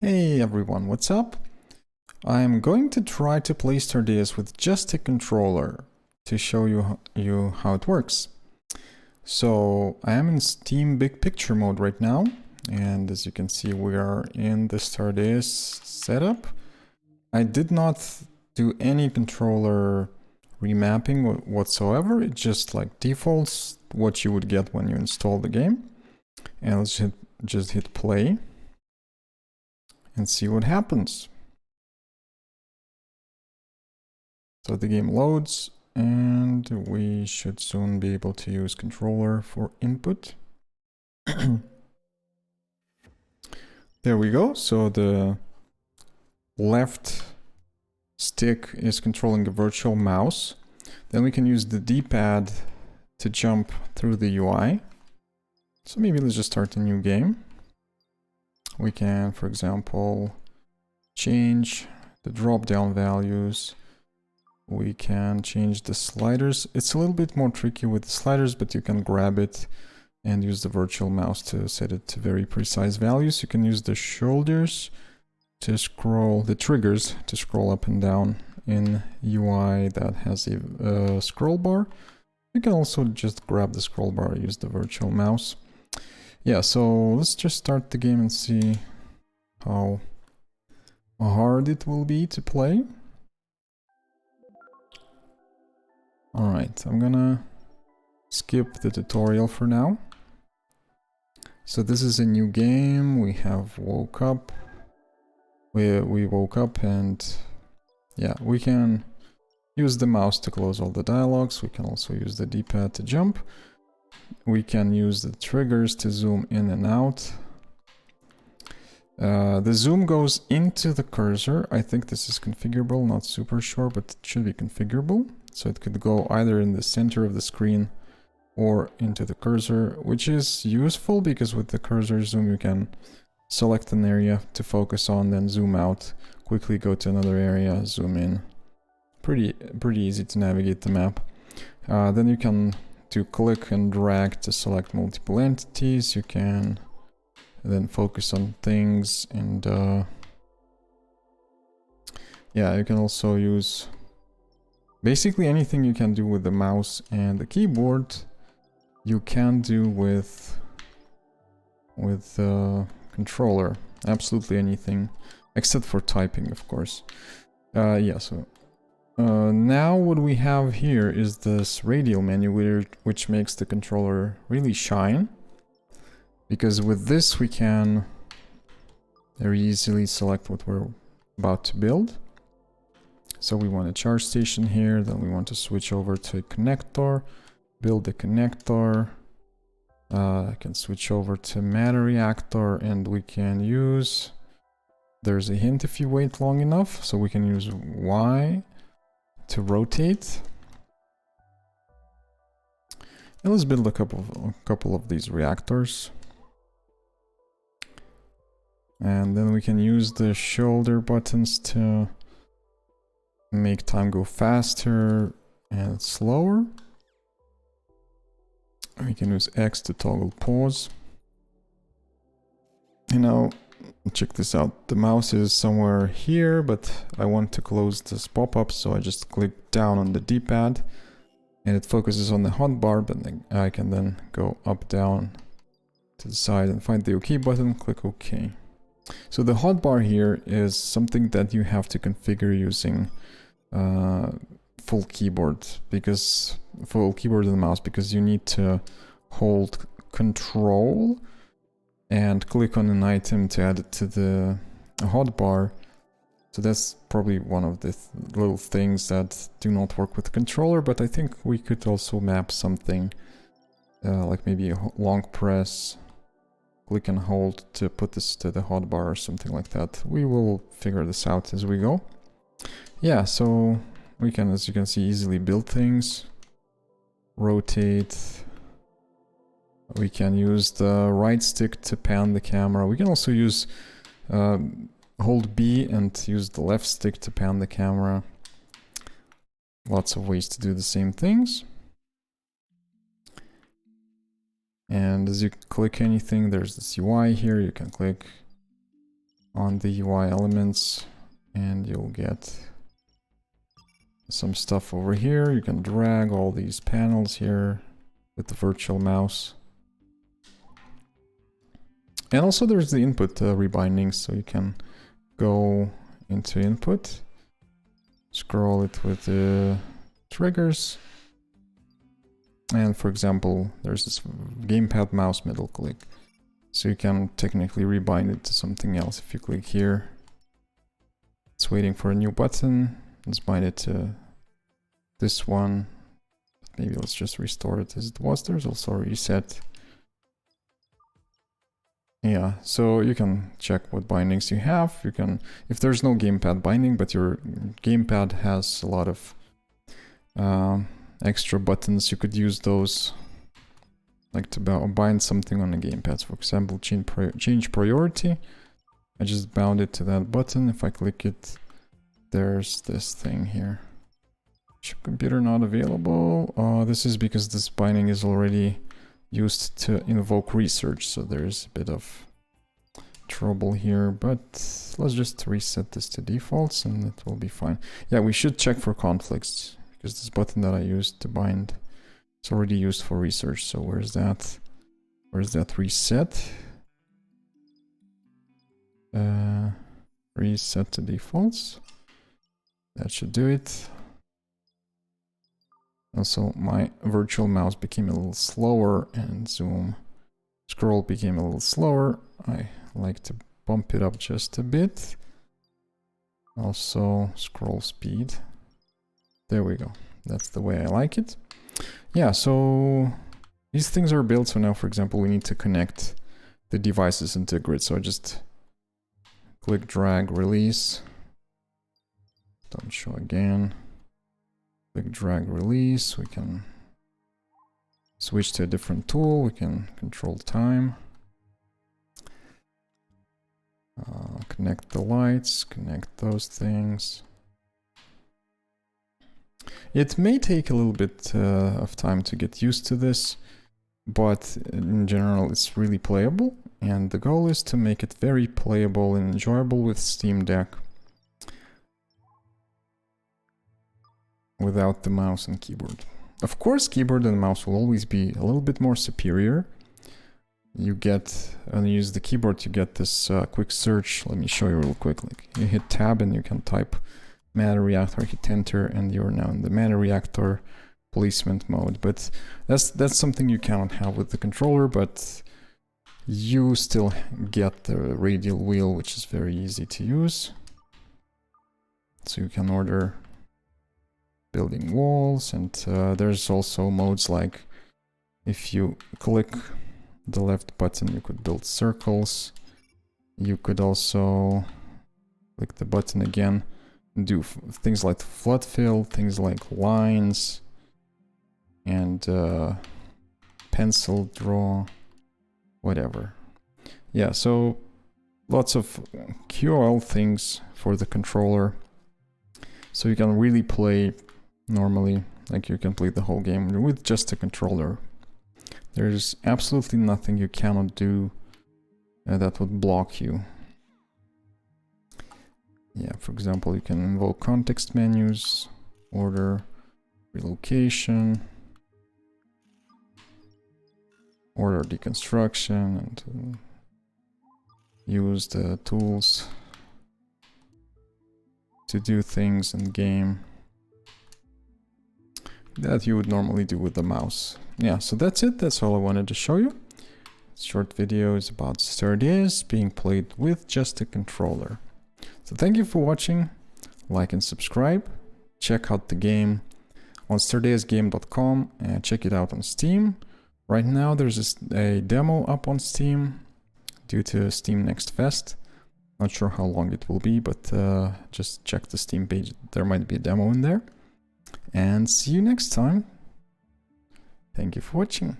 Hey everyone, what's up? I'm going to try to play Stardeus with just a controller to show you how it works. So I am in Steam Big Picture mode right now, and as you can see we are in the Stardeus setup. I did not do any controller remapping whatsoever, it just like defaults what you would get when you install the game. And let's just hit play and see what happens. So the game loads and we should soon be able to use controller for input. There we go. So the left stick is controlling the virtual mouse. Then we can use the D-pad to jump through the UI. So maybe let's just start a new game. We can, for example, change the drop-down values. We can change the sliders. It's a little bit more tricky with the sliders, but you can grab it and use the virtual mouse to set it to very precise values. You can use the shoulders to scroll, the triggers to scroll up and down in UI that has a scroll bar. You can also just grab the scroll bar, use the virtual mouse. Yeah, so let's just start the game and see how hard it will be to play. Alright, I'm gonna skip the tutorial for now. So this is a new game. We have woke up. We woke up and yeah, we can use the mouse to close all the dialogues. We can also use the D-pad to jump. We can use the triggers to zoom in and out. The zoom goes into the cursor. I think this is configurable, not super sure, but it should be configurable. So it could go either in the center of the screen or into the cursor, which is useful because with the cursor zoom you can select an area to focus on, then zoom out, quickly go to another area, zoom in. Pretty easy to navigate the map. Then you can do click and drag to select multiple entities. You can then focus on things and yeah, you can also use basically anything you can do with the mouse and the keyboard you can do with controller. Absolutely anything except for typing, of course. Yeah, so now what we have here is this radial menu which makes the controller really shine, because with this we can very easily select what we're about to build. So we want a charge station here, then we want to switch over to a connector, build a connector. I can switch over to matter reactor and we can use, there's a hint if you wait long enough, so we can use Y to rotate. And let's build a couple of these reactors. And then we can use the shoulder buttons to make time go faster and slower. We can use X to toggle pause. You know, check this out. The mouse is somewhere here, but I want to close this pop-up, so I just click down on the D-pad and it focuses on the hotbar, but I can then go up, down to the side and find the OK button, click OK. So the hotbar here is something that you have to configure using full keyboard and mouse, because you need to hold control and click on an item to add it to the hotbar. So that's probably one of the little things that do not work with the controller, but I think we could also map something like maybe a long press, click and hold to put this to the hotbar or something like that. We will figure this out as we go. Yeah, so we can, as you can see, easily build things, rotate. We can use the right stick to pan the camera. We can also use hold B and use the left stick to pan the camera. Lots of ways to do the same things. And as you click anything, there's this UI here. You can click on the UI elements, and you'll get some stuff over here. You can drag all these panels here with the virtual mouse. And also there's the input rebinding, so you can go into input, scroll it with the triggers, and for example, there's this gamepad mouse middle click. So you can technically rebind it to something else. If you click here, it's waiting for a new button. Let's bind it to this one. Maybe let's just restore it as it was. There's also a reset. Yeah, so you can check what bindings you have. You can, if there's no gamepad binding, but your gamepad has a lot of extra buttons, you could use those, like to bind something on the gamepad. For example, change priority. I just bound it to that button. If I click it, there's this thing here. Computer not available. This is because this binding is already used to invoke research, so there's a bit of trouble here, but let's just reset this to defaults and it will be fine. Yeah, we should check for conflicts, because this button that I used to bind, it's already used for research. So where's that? Where's that reset? Reset to defaults. That should do it. Also, my virtual mouse became a little slower and zoom scroll became a little slower. I like to bump it up just a bit. Also, scroll speed. There we go. That's the way I like it. Yeah, so these things are built. So now, for example, we need to connect the devices into a grid. So I just click, drag, release. Don't show again. Click, drag, release. We can switch to a different tool. We can control time. Connect the lights, connect those things. It may take a little bit of time to get used to this, but in general it's really playable, and the goal is to make it very playable and enjoyable with Steam Deck without the mouse and keyboard. Of course, keyboard and mouse will always be a little bit more superior. You get, when you use the keyboard, you get this quick search. Let me show you real quick. Like, you hit tab and you can type matter reactor, hit enter, and you're now in the matter reactor placement mode. But that's something you cannot have with the controller, but you still get the radial wheel, which is very easy to use. So you can order building walls, and there's also modes like if you click the left button, you could build circles. You could also click the button again, do things like flood fill, things like lines, and pencil draw, whatever. Yeah, so lots of QoL things for the controller. So you can really play normally, like you can play the whole game with just a controller. There's absolutely nothing you cannot do that would block you. Yeah, for example, you can invoke context menus, order, relocation, order deconstruction, and use the tools to do things in game that you would normally do with the mouse. Yeah, so that's it. That's all I wanted to show you. This short video is about Stardeus being played with just a controller. So thank you for watching. Like and subscribe. Check out the game on stardeusgame.com and check it out on Steam. Right now there's a demo up on Steam due to Steam Next Fest. Not sure how long it will be, but just check the Steam page. There might be a demo in there. And see you next time. Thank you for watching.